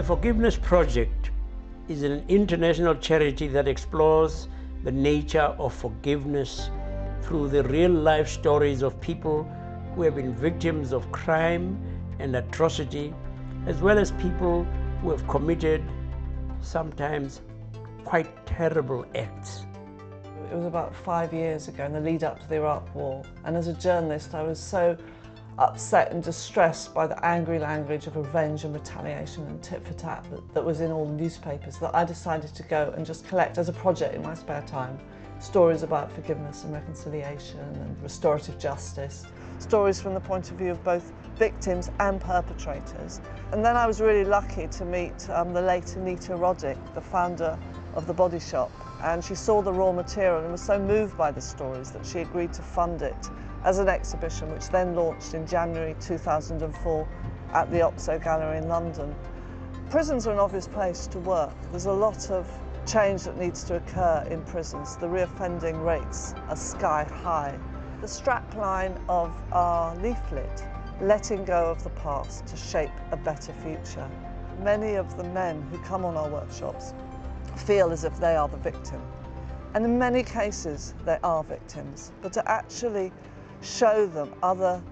Forgiveness Project is an international charity that explores the nature of forgiveness through the real-life stories of people who have been victims of crime and atrocity, as well as people who have committed sometimes quite terrible acts. It was about 5 years ago in the lead up to the Iraq War, and as a journalist I was so upset and distressed by the angry language of revenge and retaliation and tit for tat that was in all the newspapers that I decided to go and just collect as a project in my spare time stories about forgiveness and reconciliation and restorative justice, stories from the point of view of both victims and perpetrators. And then I was really lucky to meet the late Anita Roddick, the founder of the Body Shop, and she saw the raw material and was so moved by the stories that she agreed to fund it as an exhibition, which then launched in January 2004 at the Oxo Gallery in London. Prisons are an obvious place to work. There's a lot of change that needs to occur in prisons. The reoffending rates are sky high. The strapline of our leaflet, letting go of the past to shape a better future. Many of the men who come on our workshops feel as if they are the victim. And in many cases, they are victims. But to actually show them other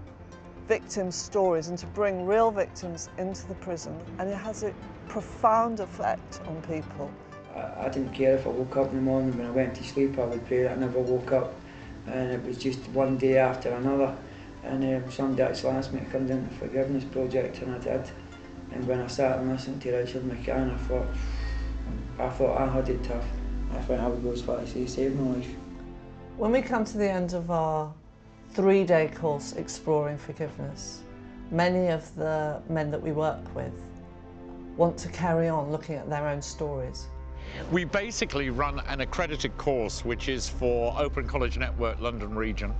victims' stories and to bring real victims into the prison, and it has a profound effect on people. I didn't care if I woke up in the morning. When I went to sleep I would pray that I never woke up, and it was just one day after another, and somebody actually asked me to come down to the Forgiveness Project, and I did. And when I sat and listened to Richard McCann, I thought I had it tough. I think I would go as far as he saved my life. When we come to the end of our 3-day course exploring forgiveness, many of the men that we work with want to carry on looking at their own stories. We basically run an accredited course which is for Open College Network London region.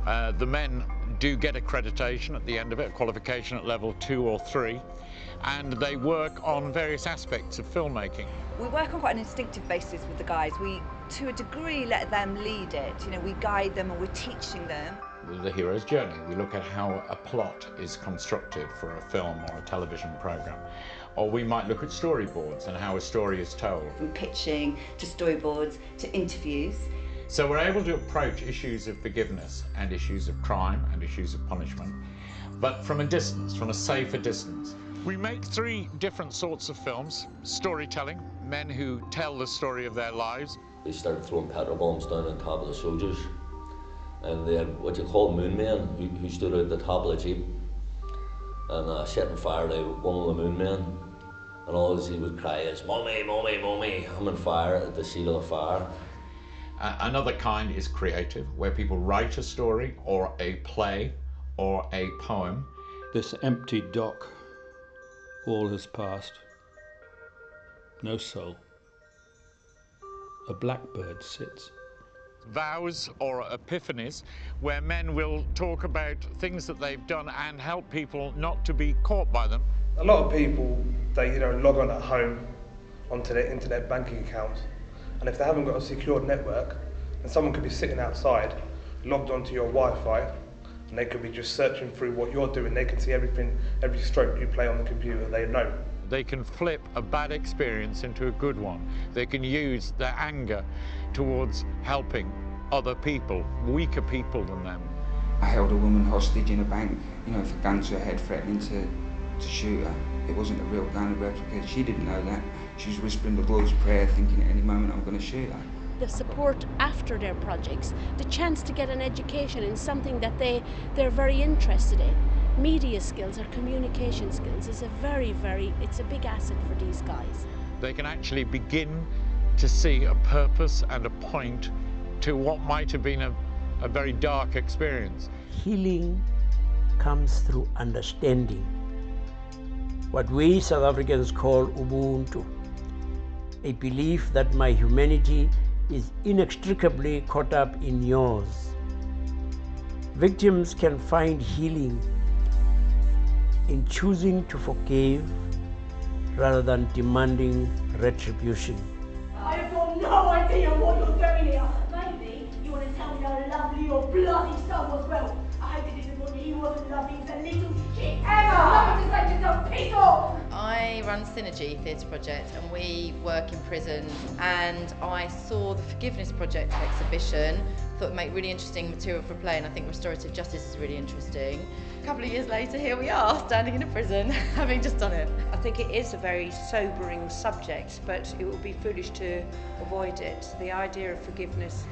The men do get accreditation at the end of it, a qualification at level 2 or 3, and they work on various aspects of filmmaking. We work on quite an instinctive basis with the guys. We, to a degree, let them lead it. You know, we guide them and we're teaching them. The hero's journey. We look at how a plot is constructed for a film or a television programme. Or we might look at storyboards and how a story is told. From pitching to storyboards to interviews. So we're able to approach issues of forgiveness and issues of crime and issues of punishment, but from a distance, from a safer distance. We make 3 different sorts of films. Storytelling, men who tell the story of their lives. They started throwing petrol bombs down on top of the soldiers, and they had what you call moon men who stood at the top of the jeep and setting fire to one of the moon men, and all he would cry is, "Mummy, mummy, mummy," I'm on fire at the seal of fire. Another kind is creative, where people write a story or a play or a poem. This empty dock, all has passed. No soul. A blackbird sits. Vows or epiphanies, where men will talk about things that they've done and help people not to be caught by them. A lot of people, they log on at home onto their internet banking accounts, and if they haven't got a secured network, then someone could be sitting outside, logged onto your Wi-Fi, and they could be just searching through what you're doing. They can see everything, every stroke you play on the computer, they know. They can flip a bad experience into a good one. They can use their anger towards helping other people, weaker people than them. I held a woman hostage in a bank, with a gun to her head, threatening to shoot her. It wasn't a real gun, a replica. She didn't know that. She was whispering the Lord's Prayer, thinking at any moment I'm going to shoot her. The support after their projects, the chance to get an education in something that they're very interested in. Media skills or communication skills is it's a big asset for these guys. They can actually begin to see a purpose and a point to what might have been a very dark experience. Healing comes through understanding. What we South Africans call Ubuntu, a belief that my humanity is inextricably caught up in yours. Victims can find healing in choosing to forgive rather than demanding retribution. I have got no idea what you're doing here. Maybe you want to tell me how lovely your bloody son was. Well, I hope you didn't want he wasn't lovely. He's a little shit. Emma! Nothing to say to yourself, piss off! I I run Synergy Theatre Project and we work in prison, and I saw the Forgiveness Project exhibition, thought it'd make really interesting material for play, and I think restorative justice is really interesting. A couple of years later, here we are, standing in a prison, having just done it. I think it is a very sobering subject, but it would be foolish to avoid it. The idea of forgiveness,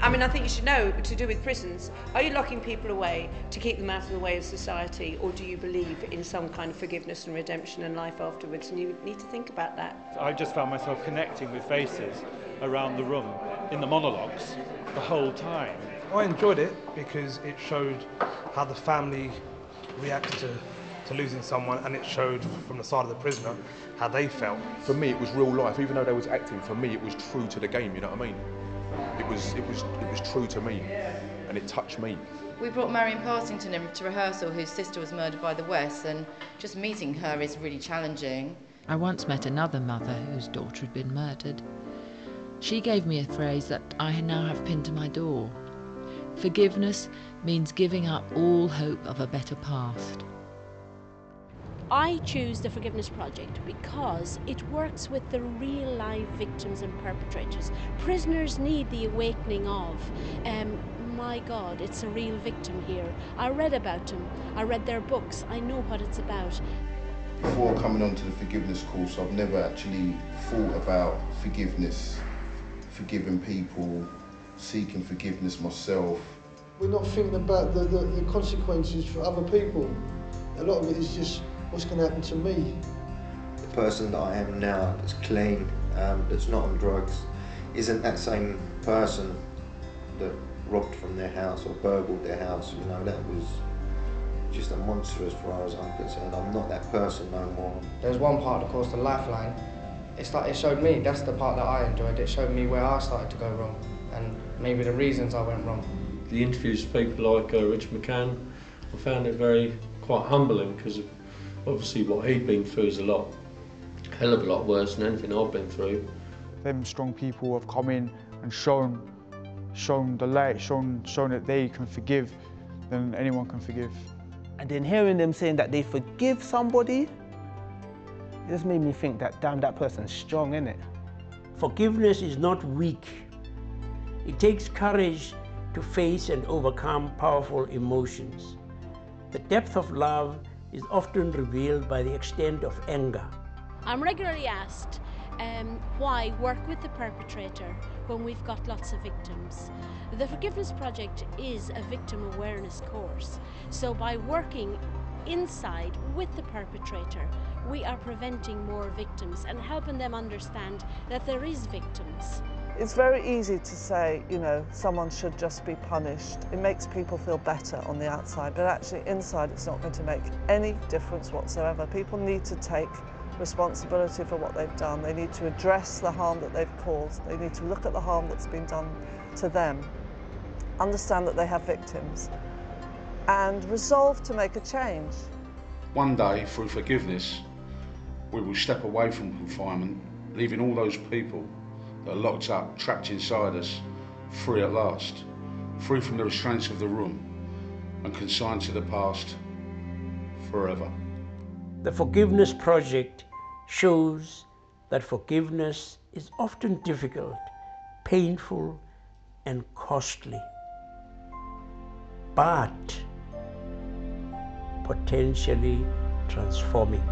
I mean, I think you should know, to do with prisons, are you locking people away to keep them out of the way of society, or do you believe in some kind of forgiveness and redemption and life afterwards? And you need to think about that. I just found myself connecting with faces around the room in the monologues the whole time. I enjoyed it because it showed how the family reacts to losing someone, and it showed from the side of the prisoner how they felt. For me, it was real life. Even though they was acting, for me, it was true to the game. You know what I mean? It was true to me, and it touched me. We brought Marion Partington in to rehearsal, whose sister was murdered by the West, and just meeting her is really challenging. I once met another mother whose daughter had been murdered. She gave me a phrase that I now have pinned to my door. Forgiveness means giving up all hope of a better past. I choose the Forgiveness Project because it works with the real live victims and perpetrators. Prisoners need the awakening of, my God, it's a real victim here. I read about them, I read their books, I know what it's about. Before coming on to the forgiveness course, I've never actually thought about forgiveness, forgiving people, seeking forgiveness myself. We're not thinking about the consequences for other people. A lot of it is just what's going to happen to me. The person that I am now, that's clean, that's not on drugs, isn't that same person that robbed from their house or burgled their house. You know, that was just a monster as far as I'm concerned. I'm not that person no more. There's one part of the course, the lifeline. It showed me, that's the part that I enjoyed. It showed me where I started to go wrong and maybe the reasons I went wrong. The interviews with people like Rich McCann, I found it quite humbling, because obviously what he'd been through is hell of a lot worse than anything I've been through. Them strong people have come in and shown the light, shown that they can forgive, then anyone can forgive. And then hearing them saying that they forgive somebody, it just made me think that, damn, that person's strong, innit? Forgiveness is not weak. It takes courage to face and overcome powerful emotions. The depth of love is often revealed by the extent of anger. I'm regularly asked why work with the perpetrator when we've got lots of victims. The Forgiveness Project is a victim awareness course, so by working inside with the perpetrator, we are preventing more victims and helping them understand that there is victims. It's very easy to say, you know, someone should just be punished. It makes people feel better on the outside, but actually inside it's not going to make any difference whatsoever. People need to take responsibility for what they've done. They need to address the harm that they've caused. They need to look at the harm that's been done to them, understand that they have victims, and resolve to make a change. One day, through forgiveness, we will step away from confinement, leaving all those people that are locked up, trapped inside us, free at last, free from the restraints of the room and consigned to the past forever. The Forgiveness Project shows that forgiveness is often difficult, painful, and costly, but potentially transforming.